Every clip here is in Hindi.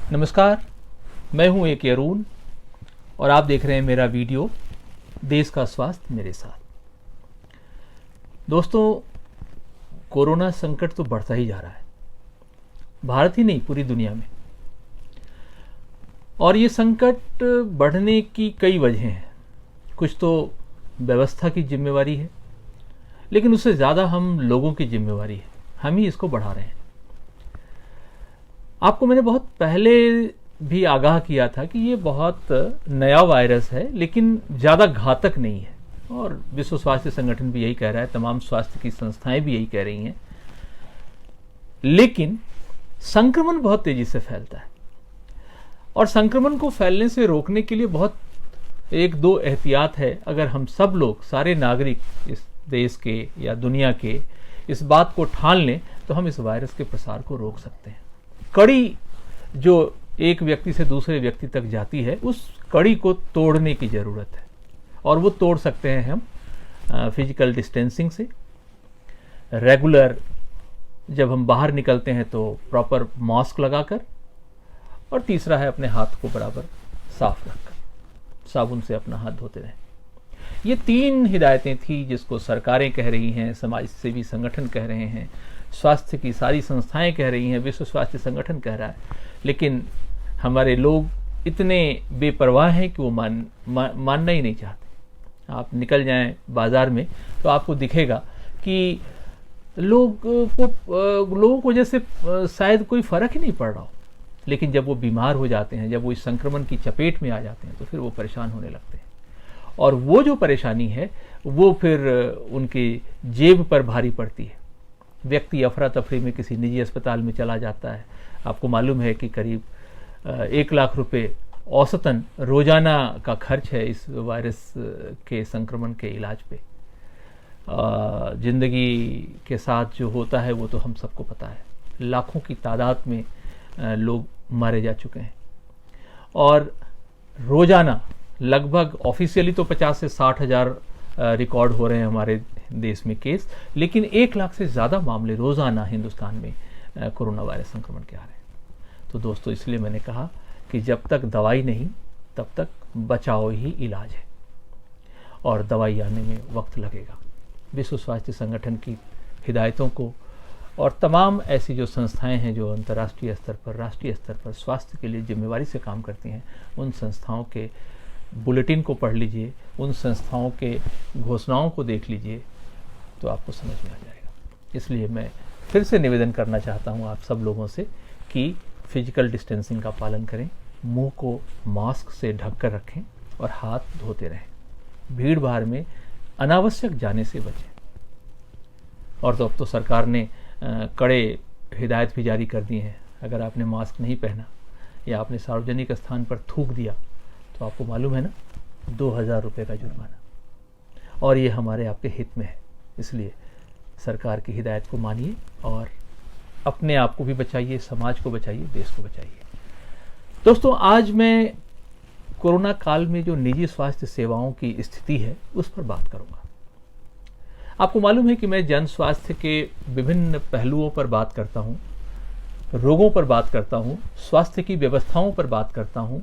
नमस्कार, मैं हूं एक अरुण और आप देख रहे हैं मेरा वीडियो देश का स्वास्थ्य मेरे साथ। दोस्तों, कोरोना संकट तो बढ़ता ही जा रहा है, भारत ही नहीं पूरी दुनिया में। और ये संकट बढ़ने की कई वजह हैं। कुछ तो व्यवस्था की जिम्मेवारी है, लेकिन उससे ज़्यादा हम लोगों की जिम्मेवारी है। हम ही इसको बढ़ा रहे हैं। आपको मैंने बहुत पहले भी आगाह किया था कि ये बहुत नया वायरस है, लेकिन ज़्यादा घातक नहीं है। और विश्व स्वास्थ्य संगठन भी यही कह रहा है, तमाम स्वास्थ्य की संस्थाएं भी यही कह रही हैं। लेकिन संक्रमण बहुत तेजी से फैलता है, और संक्रमण को फैलने से रोकने के लिए बहुत एक दो एहतियात है। अगर हम सब लोग, सारे नागरिक इस देश के या दुनिया के, इस बात को ठान लें तो हम इस वायरस के प्रसार को रोक सकते हैं। कड़ी जो एक व्यक्ति से दूसरे व्यक्ति तक जाती है, उस कड़ी को तोड़ने की ज़रूरत है, और वो तोड़ सकते हैं हम फिजिकल डिस्टेंसिंग से। रेगुलर जब हम बाहर निकलते हैं तो प्रॉपर मास्क लगाकर, और तीसरा है अपने हाथ को बराबर साफ रखकर, साबुन से अपना हाथ धोते रहें। ये 3 हिदायतें थी जिसको सरकारें कह रही हैं, समाज सेवी संगठन कह रहे हैं, स्वास्थ्य की सारी संस्थाएं कह रही हैं, विश्व स्वास्थ्य संगठन कह रहा है। लेकिन हमारे लोग इतने बेपरवाह हैं कि वो मानना ही नहीं चाहते। आप निकल जाएं बाजार में तो आपको दिखेगा कि लोगों को जैसे शायद कोई फर्क ही नहीं पड़ रहा हो। लेकिन जब वो बीमार हो जाते हैं, जब वो इस संक्रमण की चपेट में आ जाते हैं, तो फिर वो परेशान होने लगते हैं। और वो जो परेशानी है वो फिर उनकी जेब पर भारी पड़ती है। व्यक्ति अफरा तफरी में किसी निजी अस्पताल में चला जाता है। आपको मालूम है कि करीब 1 लाख रुपए औसतन रोजाना का खर्च है इस वायरस के संक्रमण के इलाज पे। जिंदगी के साथ जो होता है वो तो हम सबको पता है। लाखों की तादाद में लोग मारे जा चुके हैं, और रोजाना लगभग ऑफिशियली तो 50 से 60 हज़ार रिकॉर्ड हो रहे हैं हमारे देश में केस, लेकिन 1 लाख से ज़्यादा मामले रोज़ाना हिंदुस्तान में कोरोना वायरस संक्रमण के आ रहे हैं। तो दोस्तों, इसलिए मैंने कहा कि जब तक दवाई नहीं, तब तक बचाव ही इलाज है, और दवाई आने में वक्त लगेगा। विश्व स्वास्थ्य संगठन की हिदायतों को और तमाम ऐसी जो संस्थाएं हैं जो अंतर्राष्ट्रीय स्तर पर, राष्ट्रीय स्तर पर स्वास्थ्य के लिए जिम्मेवारी से काम करती हैं, उन संस्थाओं के बुलेटिन को पढ़ लीजिए, उन संस्थाओं के घोषणाओं को देख लीजिए, तो आपको समझ में आ जाएगा। इसलिए मैं फिर से निवेदन करना चाहता हूँ आप सब लोगों से कि फिजिकल डिस्टेंसिंग का पालन करें, मुंह को मास्क से ढक कर रखें, और हाथ धोते रहें। भीड़ भाड़ में अनावश्यक जाने से बचें। और तो अब तो सरकार ने कड़े हिदायत भी जारी कर दी हैं। अगर आपने मास्क नहीं पहना या आपने सार्वजनिक स्थान पर थूक दिया तो आपको मालूम है ना, 2000 रुपये का जुर्माना। और ये हमारे आपके हित में है। इसलिए सरकार की हिदायत को मानिए और अपने आप को भी बचाइए, समाज को बचाइए, देश को बचाइए। दोस्तों, आज मैं कोरोना काल में जो निजी स्वास्थ्य सेवाओं की स्थिति है उस पर बात करूंगा। आपको मालूम है कि मैं जन स्वास्थ्य के विभिन्न पहलुओं पर बात करता हूं, रोगों पर बात करता हूं, स्वास्थ्य की व्यवस्थाओं पर बात करता हूं,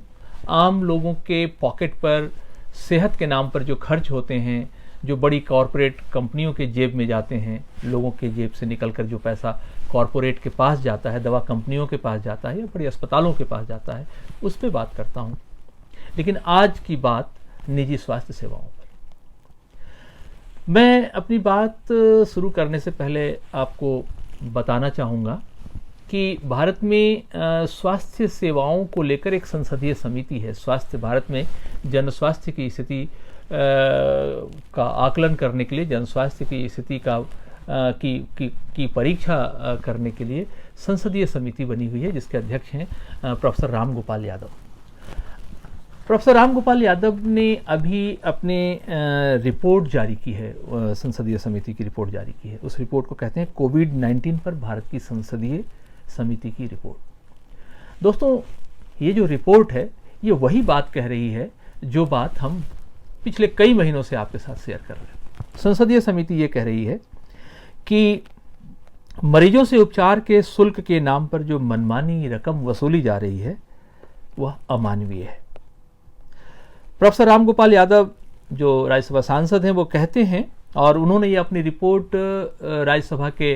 आम लोगों के पॉकेट पर सेहत के नाम पर जो खर्च होते हैं, जो बड़ी कॉरपोरेट कंपनियों के जेब में जाते हैं, लोगों के जेब से निकलकर जो पैसा कॉरपोरेट के पास जाता है, दवा कंपनियों के पास जाता है या बड़े अस्पतालों के पास जाता है, उस पर बात करता हूं। लेकिन आज की बात निजी स्वास्थ्य सेवाओं पर। मैं अपनी बात शुरू करने से पहले आपको बताना चाहूँगा कि भारत में स्वास्थ्य सेवाओं को लेकर एक संसदीय समिति है। स्वास्थ्य भारत में जन स्वास्थ्य की स्थिति का आकलन करने के लिए, जन स्वास्थ्य की स्थिति की परीक्षा करने के लिए संसदीय समिति बनी हुई है, जिसके अध्यक्ष हैं प्रोफेसर राम गोपाल यादव। प्रोफेसर राम गोपाल यादव ने अभी अपने रिपोर्ट जारी की है, संसदीय समिति की रिपोर्ट जारी की है। उस रिपोर्ट को कहते हैं कोविड-19 पर भारत की संसदीय समिति की रिपोर्ट। दोस्तों, ये जो रिपोर्ट है ये वही बात कह रही है जो बात हम पिछले कई महीनों से आपके साथ शेयर कर रहे हैं। संसदीय समिति ये कह रही है कि मरीजों से उपचार के शुल्क के नाम पर जो मनमानी रकम वसूली जा रही है वह अमानवीय है। प्रोफेसर रामगोपाल यादव जो राज्यसभा सांसद हैं वो कहते हैं, और उन्होंने ये अपनी रिपोर्ट राज्यसभा के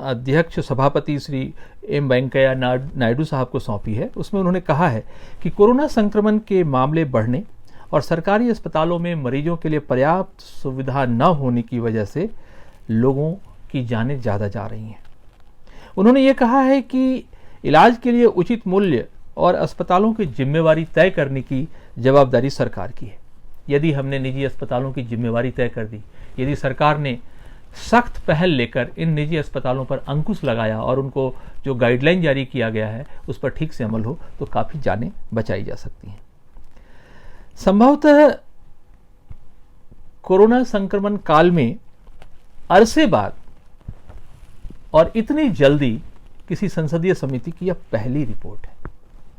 अध्यक्ष सभापति श्री एम वेंकैया नायडू साहब को सौंपी है। उसमें उन्होंने कहा है कि कोरोना संक्रमण के मामले बढ़ने और सरकारी अस्पतालों में मरीजों के लिए पर्याप्त सुविधा न होने की वजह से लोगों की जानें ज़्यादा जा रही हैं। उन्होंने ये कहा है कि इलाज के लिए उचित मूल्य और अस्पतालों की जिम्मेवारी तय करने की जवाबदारी सरकार की है। यदि हमने निजी अस्पतालों की जिम्मेवारी तय कर दी, यदि सरकार ने सख्त पहल लेकर इन निजी अस्पतालों पर अंकुश लगाया और उनको जो गाइडलाइन जारी किया गया है उस पर ठीक से अमल हो, तो काफ़ी जानें बचाई जा सकती हैं। संभवतः कोरोना संक्रमण काल में अरसे बाद और इतनी जल्दी किसी संसदीय समिति की यह पहली रिपोर्ट है।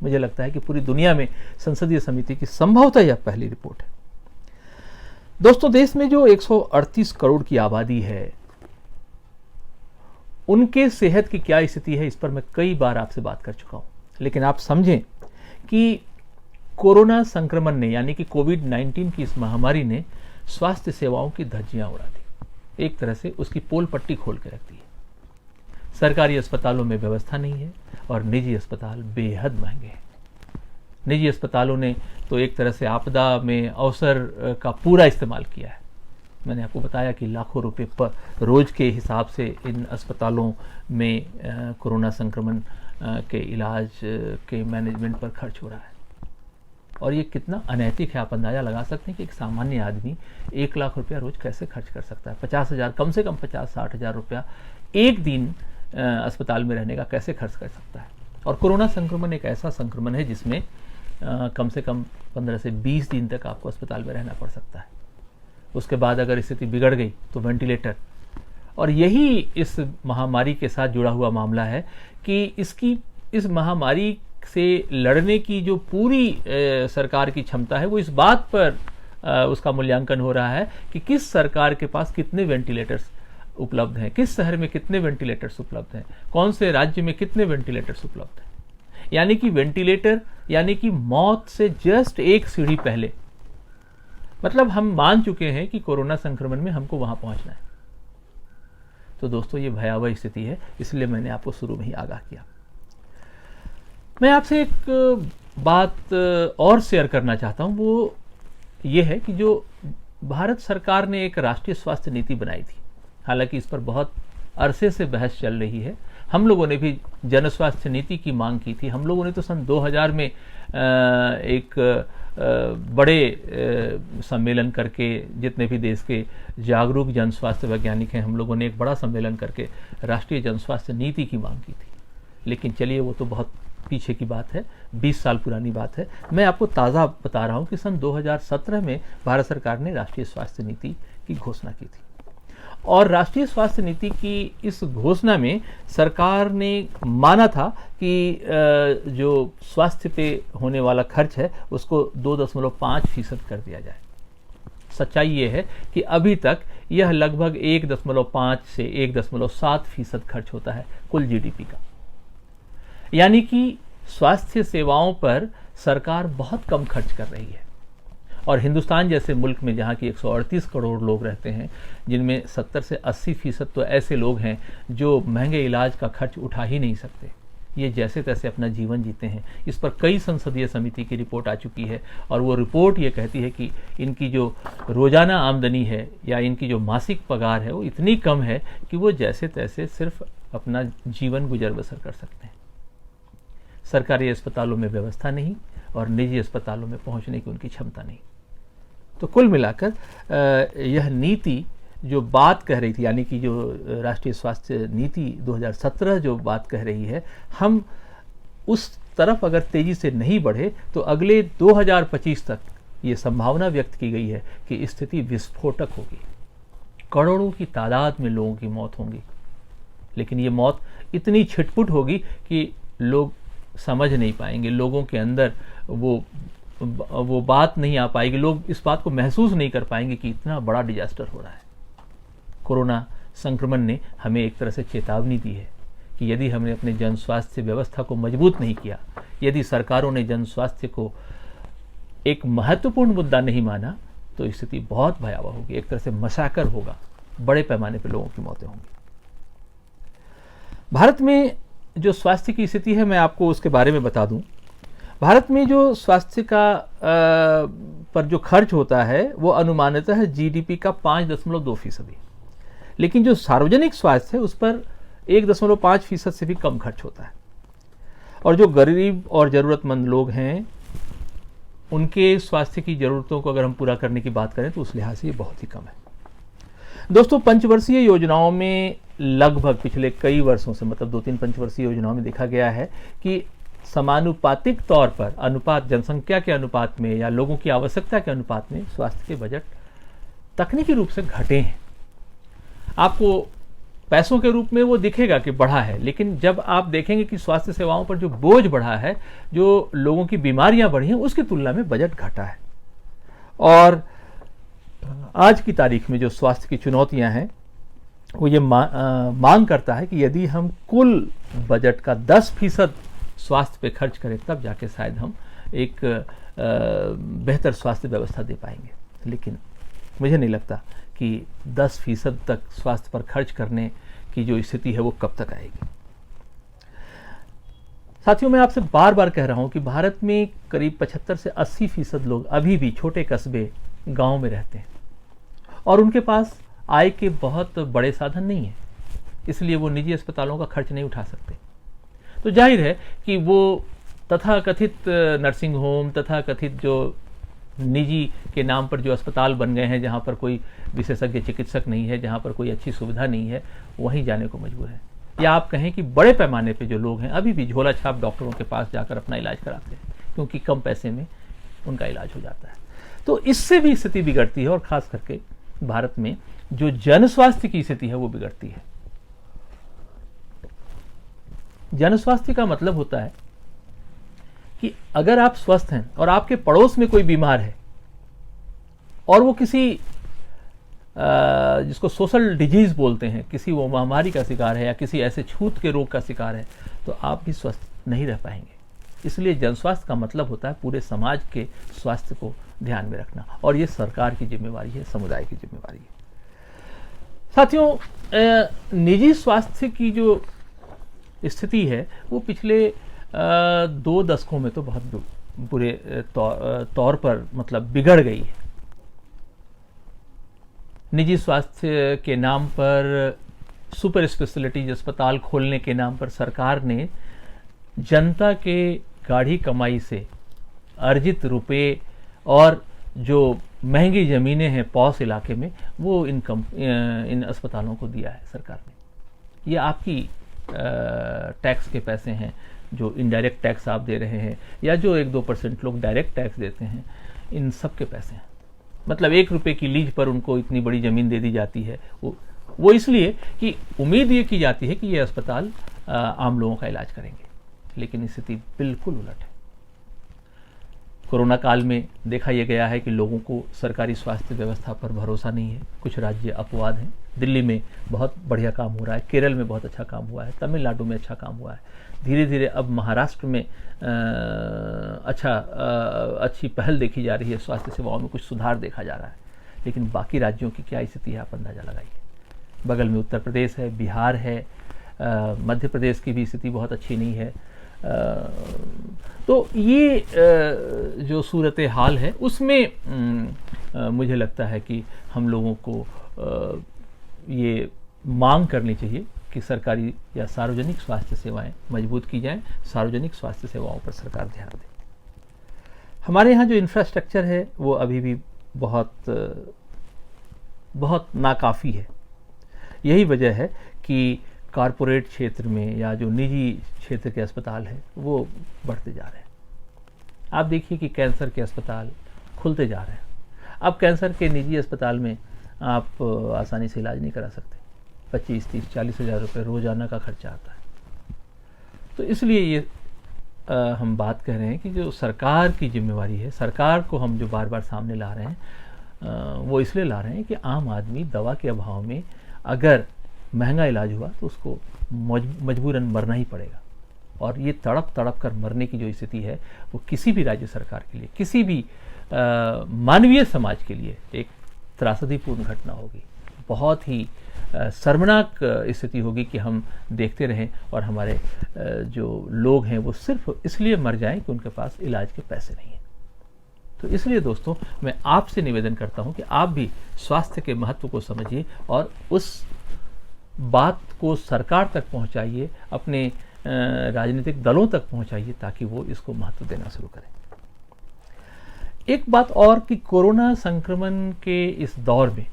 मुझे लगता है कि पूरी दुनिया में संसदीय समिति की संभवतः यह पहली रिपोर्ट है। दोस्तों, देश में जो 138 करोड़ की आबादी है, उनके सेहत की क्या स्थिति है, इस पर मैं कई बार आपसे बात कर चुका हूं। लेकिन आप समझें कि कोरोना संक्रमण ने, यानी कि कोविड-19 की इस महामारी ने स्वास्थ्य सेवाओं की धज्जियां उड़ा दी। एक तरह से उसकी पोल पट्टी खोल के रख दी है। सरकारी अस्पतालों में व्यवस्था नहीं है और निजी अस्पताल बेहद महंगे हैं। निजी अस्पतालों ने तो एक तरह से आपदा में अवसर का पूरा इस्तेमाल किया है। मैंने आपको बताया कि लाखों रुपए पर रोज के हिसाब से इन अस्पतालों में कोरोना संक्रमण के इलाज के मैनेजमेंट पर खर्च हो रहा है। और ये कितना अनैतिक है, आप अंदाज़ा लगा सकते हैं कि एक सामान्य आदमी 1 लाख रुपया रोज कैसे खर्च कर सकता है। 50,000, कम से कम 50-60 हज़ार रुपया एक दिन अस्पताल में रहने का कैसे खर्च कर सकता है। और कोरोना संक्रमण एक ऐसा संक्रमण है जिसमें कम से कम 15 से 20 दिन तक आपको अस्पताल में रहना पड़ सकता है। उसके बाद अगर स्थिति बिगड़ गई तो वेंटिलेटर। और यही इस महामारी के साथ जुड़ा हुआ मामला है कि इस महामारी से लड़ने की जो पूरी सरकार की क्षमता है, वो इस बात पर उसका मूल्यांकन हो रहा है कि किस सरकार के पास कितने वेंटिलेटर्स उपलब्ध हैं, किस शहर में कितने वेंटिलेटर्स उपलब्ध हैं, कौन से राज्य में कितने वेंटिलेटर्स उपलब्ध हैं। यानी कि वेंटिलेटर, यानी कि मौत से जस्ट एक सीढ़ी पहले, मतलब हम मान चुके हैं कि कोरोना संक्रमण में हमको वहां पहुंचना है। तो दोस्तों, ये भयावह स्थिति है, इसलिए मैंने आपको शुरू में ही आगाह किया। मैं आपसे एक बात और शेयर करना चाहता हूं, वो ये है कि जो भारत सरकार ने एक राष्ट्रीय स्वास्थ्य नीति बनाई थी, हालांकि इस पर बहुत अरसे से बहस चल रही है। हम लोगों ने भी जन स्वास्थ्य नीति की मांग की थी। हम लोगों ने तो सन 2000 में एक बड़े सम्मेलन करके, जितने भी देश के जागरूक जन स्वास्थ्य वैज्ञानिक हैं, हम लोगों ने एक बड़ा सम्मेलन करके राष्ट्रीय जन स्वास्थ्य नीति की मांग की थी। लेकिन चलिए, वो तो बहुत पीछे की बात है, 20 साल पुरानी बात है। मैं आपको ताज़ा बता रहा हूँ कि सन 2017 में भारत सरकार ने राष्ट्रीय स्वास्थ्य नीति की घोषणा की थी। और राष्ट्रीय स्वास्थ्य नीति की इस घोषणा में सरकार ने माना था कि जो स्वास्थ्य पे होने वाला खर्च है उसको 2.5% कर दिया जाए। सच्चाई ये है कि अभी तक यह लगभग 1.5 से 1.7% खर्च होता है कुल जीडीपी का। यानी कि स्वास्थ्य सेवाओं पर सरकार बहुत कम खर्च कर रही है। और हिंदुस्तान जैसे मुल्क में, जहाँ की 138 करोड़ लोग रहते हैं, जिनमें 70 से 80% तो ऐसे लोग हैं जो महंगे इलाज का खर्च उठा ही नहीं सकते, ये जैसे तैसे अपना जीवन जीते हैं। इस पर कई संसदीय समिति की रिपोर्ट आ चुकी है और वो रिपोर्ट ये कहती है कि इनकी जो रोज़ाना आमदनी है या इनकी जो मासिक पगार है वो इतनी कम है कि वो जैसे तैसे सिर्फ अपना जीवन गुजर बसर कर सकते हैं। सरकारी अस्पतालों में व्यवस्था नहीं और निजी अस्पतालों में पहुंचने की उनकी क्षमता नहीं। तो कुल मिलाकर यह नीति जो बात कह रही थी, यानी कि जो राष्ट्रीय स्वास्थ्य नीति 2017 जो बात कह रही है, हम उस तरफ अगर तेजी से नहीं बढ़े तो अगले 2025 तक ये संभावना व्यक्त की गई है कि स्थिति विस्फोटक होगी। करोड़ों की तादाद में लोगों की मौत होगी, लेकिन ये मौत इतनी छिटपुट होगी कि लोग समझ नहीं पाएंगे, लोगों के अंदर वो बात नहीं आ पाएगी, लोग इस बात को महसूस नहीं कर पाएंगे कि इतना बड़ा डिजास्टर हो रहा है। कोरोना संक्रमण ने हमें एक तरह से चेतावनी दी है कि यदि हमने अपने जन स्वास्थ्य व्यवस्था को मजबूत नहीं किया, यदि सरकारों ने जन स्वास्थ्य को एक महत्वपूर्ण मुद्दा नहीं माना तो स्थिति बहुत भयावह होगी, एक तरह से मशाकर होगा, बड़े पैमाने पर लोगों की मौतें होंगी। भारत में जो स्वास्थ्य की स्थिति है, मैं आपको उसके बारे में बता दूं। भारत में जो स्वास्थ्य का पर जो खर्च होता है वो अनुमानतः जीडीपी का 5.2% है, लेकिन जो सार्वजनिक स्वास्थ्य है उस पर 1.5% से भी कम खर्च होता है। और जो गरीब और ज़रूरतमंद लोग हैं उनके स्वास्थ्य की ज़रूरतों को अगर हम पूरा करने की बात करें तो उस लिहाज से ये बहुत ही कम है। दोस्तों, पंचवर्षीय योजनाओं में लगभग पिछले कई वर्षों से, मतलब 2-3 पंचवर्षीय योजनाओं में देखा गया है कि समानुपातिक तौर पर अनुपात, जनसंख्या के अनुपात में या लोगों की आवश्यकता के अनुपात में स्वास्थ्य के बजट तकनीकी रूप से घटे हैं। आपको पैसों के रूप में वो दिखेगा कि बढ़ा है, लेकिन जब आप देखेंगे कि स्वास्थ्य सेवाओं पर जो बोझ बढ़ा है, जो लोगों की बीमारियां बढ़ी हैं, उसकी तुलना में बजट घटा है। और आज की तारीख में जो स्वास्थ्य की चुनौतियां हैं वो ये मांग करता है कि यदि हम कुल बजट का 10% स्वास्थ्य पे खर्च करें तब जाके शायद हम एक बेहतर स्वास्थ्य व्यवस्था दे पाएंगे। लेकिन मुझे नहीं लगता कि 10% तक स्वास्थ्य पर खर्च करने की जो स्थिति है वो कब तक आएगी। साथियों, मैं आपसे बार बार कह रहा हूं कि भारत में करीब 75 से 80% लोग अभी भी छोटे कस्बे, गांव में रहते हैं और उनके पास आय के बहुत बड़े साधन नहीं है, इसलिए वो निजी अस्पतालों का खर्च नहीं उठा सकते। तो जाहिर है कि वो तथाकथित नर्सिंग होम, तथाकथित जो निजी के नाम पर जो अस्पताल बन गए हैं, जहाँ पर कोई विशेषज्ञ चिकित्सक नहीं है, जहाँ पर कोई अच्छी सुविधा नहीं है, वहीं जाने को मजबूर है। या आप कहें कि बड़े पैमाने पे जो लोग हैं अभी भी झोला छाप डॉक्टरों के पास जाकर अपना इलाज कराते हैं, क्योंकि कम पैसे में उनका इलाज हो जाता है। तो इससे भी स्थिति बिगड़ती है और ख़ास करके भारत में जो जन स्वास्थ्य की स्थिति है वो बिगड़ती है। जन स्वास्थ्य का मतलब होता है कि अगर आप स्वस्थ हैं और आपके पड़ोस में कोई बीमार है और वो किसी जिसको सोशल डिजीज बोलते हैं, किसी वो महामारी का शिकार है या किसी ऐसे छूत के रोग का शिकार है, तो आप भी स्वस्थ नहीं रह पाएंगे। इसलिए जन स्वास्थ्य का मतलब होता है पूरे समाज के स्वास्थ्य को ध्यान में रखना, और ये सरकार की जिम्मेवारी है, समुदाय की जिम्मेवारी है। साथियों, निजी स्वास्थ्य की जो स्थिति है वो पिछले 2 दशकों में तो बहुत बुरे तौर पर मतलब बिगड़ गई है। निजी स्वास्थ्य के नाम पर, सुपर स्पेशलिटी अस्पताल खोलने के नाम पर सरकार ने जनता के गाढ़ी कमाई से अर्जित रुपए और जो महंगी ज़मीनें हैं पॉश इलाके में, वो इन अस्पतालों को दिया है सरकार ने। ये आपकी टैक्स के पैसे हैं, जो इनडायरेक्ट टैक्स आप दे रहे हैं या जो 1-2% लोग डायरेक्ट टैक्स देते हैं, इन सब के पैसे हैं। मतलब 1 रुपये की लीज पर उनको इतनी बड़ी ज़मीन दे दी जाती है, वो इसलिए कि उम्मीद ये की जाती है कि ये अस्पताल आम लोगों का इलाज करेंगे, लेकिन स्थिति बिल्कुल उलट है। कोरोना काल में देखा यह गया है कि लोगों को सरकारी स्वास्थ्य व्यवस्था पर भरोसा नहीं है। कुछ राज्य अपवाद हैं, दिल्ली में बहुत बढ़िया काम हो रहा है, केरल में बहुत अच्छा काम हुआ है, तमिलनाडु में अच्छा काम हुआ है, धीरे धीरे अब महाराष्ट्र में अच्छी पहल देखी जा रही है, स्वास्थ्य सेवाओं में कुछ सुधार देखा जा रहा है। लेकिन बाकी राज्यों की क्या स्थिति है, आप अंदाजा लगाइए। बगल में उत्तर प्रदेश है, बिहार है, मध्य प्रदेश की भी स्थिति बहुत अच्छी नहीं है। तो ये जो सूरत हाल है उसमें मुझे लगता है कि हम लोगों को ये मांग करनी चाहिए कि सरकारी या सार्वजनिक स्वास्थ्य सेवाएं मजबूत की जाएं, सार्वजनिक स्वास्थ्य सेवाओं पर सरकार ध्यान दे। हमारे यहाँ जो इंफ्रास्ट्रक्चर है वो अभी भी बहुत नाकाफ़ी है। यही वजह है कि कॉरपोरेट क्षेत्र में या जो निजी क्षेत्र के अस्पताल हैं वो बढ़ते जा रहे हैं। आप देखिए कि कैंसर के अस्पताल खुलते जा रहे हैं। अब कैंसर के निजी अस्पताल में आप आसानी से इलाज नहीं करा सकते, 25, 30, 40 हज़ार रुपये रोज़ाना का खर्चा आता है। तो इसलिए ये हम बात कह रहे हैं कि जो सरकार की जिम्मेवारी है, सरकार को हम जो बार बार सामने ला रहे हैं वो इसलिए ला रहे हैं कि आम आदमी दवा के अभाव में अगर महंगा इलाज हुआ तो उसको मजबूरन मरना ही पड़ेगा। और ये तड़प तड़प कर मरने की जो स्थिति है वो किसी भी राज्य सरकार के लिए, किसी भी मानवीय समाज के लिए एक त्रासदीपूर्ण घटना होगी। बहुत ही शर्मनाक स्थिति होगी कि हम देखते रहें और हमारे जो लोग हैं वो सिर्फ इसलिए मर जाएं कि उनके पास इलाज के पैसे नहीं हैं। तो इसलिए दोस्तों मैं आपसे निवेदन करता हूं कि आप भी स्वास्थ्य के महत्व को समझिए और उस बात को सरकार तक पहुंचाइए, अपने राजनीतिक दलों तक पहुंचाइए ताकि वो इसको महत्व देना शुरू करें। एक बात और कि कोरोना संक्रमण के इस दौर में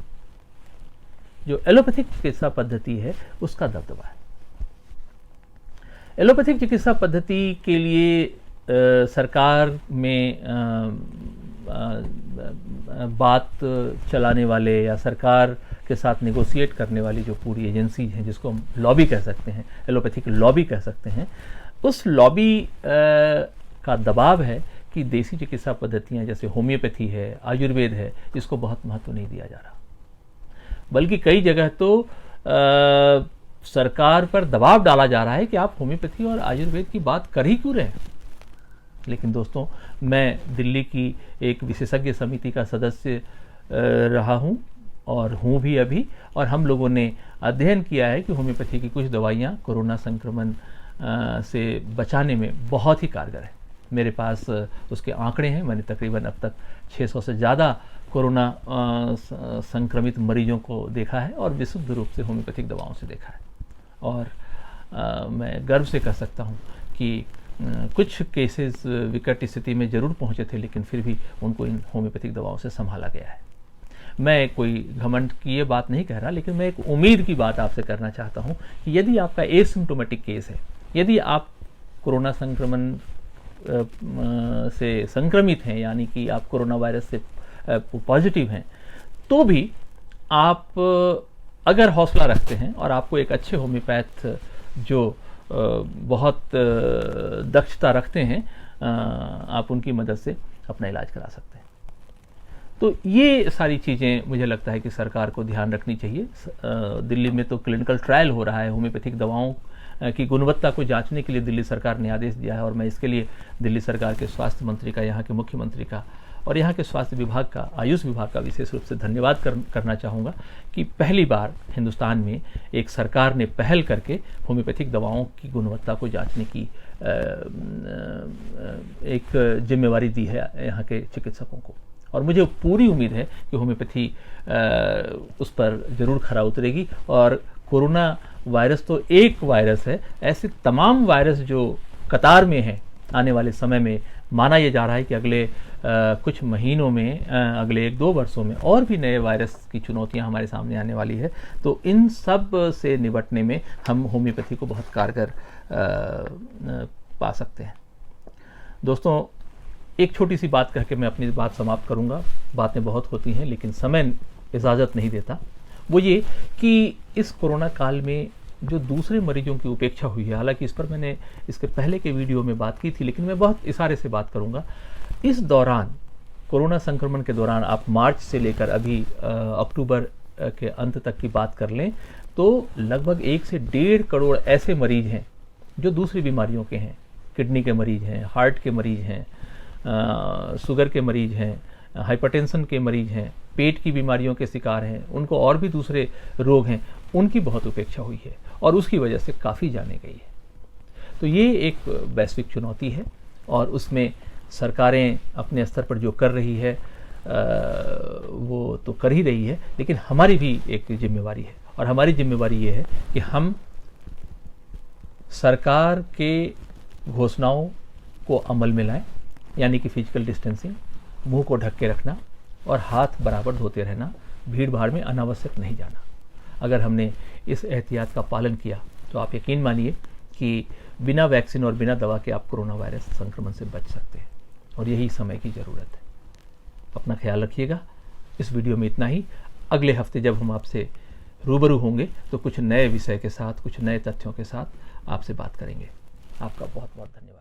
जो एलोपैथिक चिकित्सा पद्धति है उसका दबदबा है। एलोपैथिक चिकित्सा पद्धति के लिए सरकार में बात चलाने वाले या सरकार के साथ नेगोशिएट करने वाली जो पूरी एजेंसी है, जिसको हम लॉबी कह सकते हैं, एलोपैथिक लॉबी कह सकते हैं, उस लॉबी का दबाव है कि देसी चिकित्सा पद्धतियां जैसे होम्योपैथी है, आयुर्वेद है, इसको बहुत महत्व नहीं दिया जा रहा। बल्कि कई जगह तो सरकार पर दबाव डाला जा रहा है कि आप होम्योपैथी और आयुर्वेद की बात कर ही क्यों रहे हैं। लेकिन दोस्तों मैं दिल्ली की एक विशेषज्ञ समिति का सदस्य रहा हूं और हूं भी अभी, और हम लोगों ने अध्ययन किया है कि होम्योपैथी की कुछ दवाइयां कोरोना संक्रमण से बचाने में बहुत ही कारगर है। मेरे पास उसके आंकड़े हैं। मैंने तकरीबन अब तक 600 से ज़्यादा कोरोना संक्रमित मरीजों को देखा है और विशुद्ध रूप से होम्योपैथिक दवाओं से देखा है। और मैं गर्व से कह सकता हूं कि कुछ केसेस विकट स्थिति में जरूर पहुंचे थे, लेकिन फिर भी उनको इन होम्योपैथिक दवाओं से संभाला गया है। मैं कोई घमंड की ये बात नहीं कह रहा, लेकिन मैं एक उम्मीद की बात आपसे करना चाहता हूं कि यदि आपका एसिम्प्टोमेटिक केस है, यदि आप कोरोना संक्रमण से संक्रमित हैं, यानी कि आप कोरोना वायरस से पॉजिटिव हैं, तो भी आप अगर हौसला रखते हैं और आपको एक अच्छे होम्योपैथ जो बहुत दक्षता रखते हैं, आप उनकी मदद से अपना इलाज करा सकते हैं। तो ये सारी चीज़ें मुझे लगता है कि सरकार को ध्यान रखनी चाहिए। दिल्ली में तो क्लिनिकल ट्रायल हो रहा है होम्योपैथिक दवाओं की गुणवत्ता को जांचने के लिए दिल्ली सरकार ने आदेश दिया है, और मैं इसके लिए दिल्ली सरकार के स्वास्थ्य मंत्री का, यहाँ के मुख्यमंत्री का और यहाँ के स्वास्थ्य विभाग का, आयुष विभाग का विशेष रूप से धन्यवाद करना चाहूँगा कि पहली बार हिंदुस्तान में एक सरकार ने पहल करके होम्योपैथिक दवाओं की गुणवत्ता को जांचने की एक जिम्मेवारी दी है यहाँ के चिकित्सकों को। और मुझे पूरी उम्मीद है कि होम्योपैथी उस पर जरूर खरा उतरेगी। और कोरोना वायरस तो एक वायरस है, ऐसे तमाम वायरस जो कतार में हैं, आने वाले समय में माना यह जा रहा है कि अगले कुछ महीनों में, अगले 1-2 वर्षों में और भी नए वायरस की चुनौतियां हमारे सामने आने वाली है। तो इन सब से निपटने में हम होम्योपैथी को बहुत कारगर पा सकते हैं। दोस्तों एक छोटी सी बात कह के मैं अपनी बात समाप्त करूंगा। बातें बहुत होती हैं लेकिन समय इजाज़त नहीं देता। वो ये कि इस कोरोना काल में जो दूसरे मरीजों की उपेक्षा हुई है, हालांकि इस पर मैंने इसके पहले के वीडियो में बात की थी, लेकिन मैं बहुत इशारे से बात करूंगा। इस दौरान, कोरोना संक्रमण के दौरान, आप मार्च से लेकर अभी अक्टूबर के अंत तक की बात कर लें तो लगभग 1 से 1.5 करोड़ ऐसे मरीज हैं जो दूसरी बीमारियों के हैं। किडनी के मरीज हैं, हार्ट के मरीज हैं, शुगर के मरीज हैं, हाइपरटेंशन के मरीज हैं, पेट की बीमारियों के शिकार हैं, उनको और भी दूसरे रोग हैं, उनकी बहुत उपेक्षा हुई है और उसकी वजह से काफ़ी जाने गई है। तो ये एक वैश्विक चुनौती है और उसमें सरकारें अपने स्तर पर जो कर रही है वो तो कर ही रही है, लेकिन हमारी भी एक जिम्मेवारी है। और हमारी जिम्मेवारी ये है कि हम सरकार के घोषणाओं को अमल में लाएं, यानी कि फिजिकल डिस्टेंसिंग, मुंह को ढक के रखना और हाथ बराबर धोते रहना, भीड़ भाड़ में अनावश्यक नहीं जाना। अगर हमने इस एहतियात का पालन किया तो आप यकीन मानिए कि बिना वैक्सीन और बिना दवा के आप कोरोना वायरस संक्रमण से बच सकते हैं, और यही समय की ज़रूरत है। अपना ख्याल रखिएगा। इस वीडियो में इतना ही। अगले हफ्ते जब हम आपसे रूबरू होंगे तो कुछ नए विषय के साथ, कुछ नए तथ्यों के साथ आपसे बात करेंगे। आपका बहुत बहुत धन्यवाद।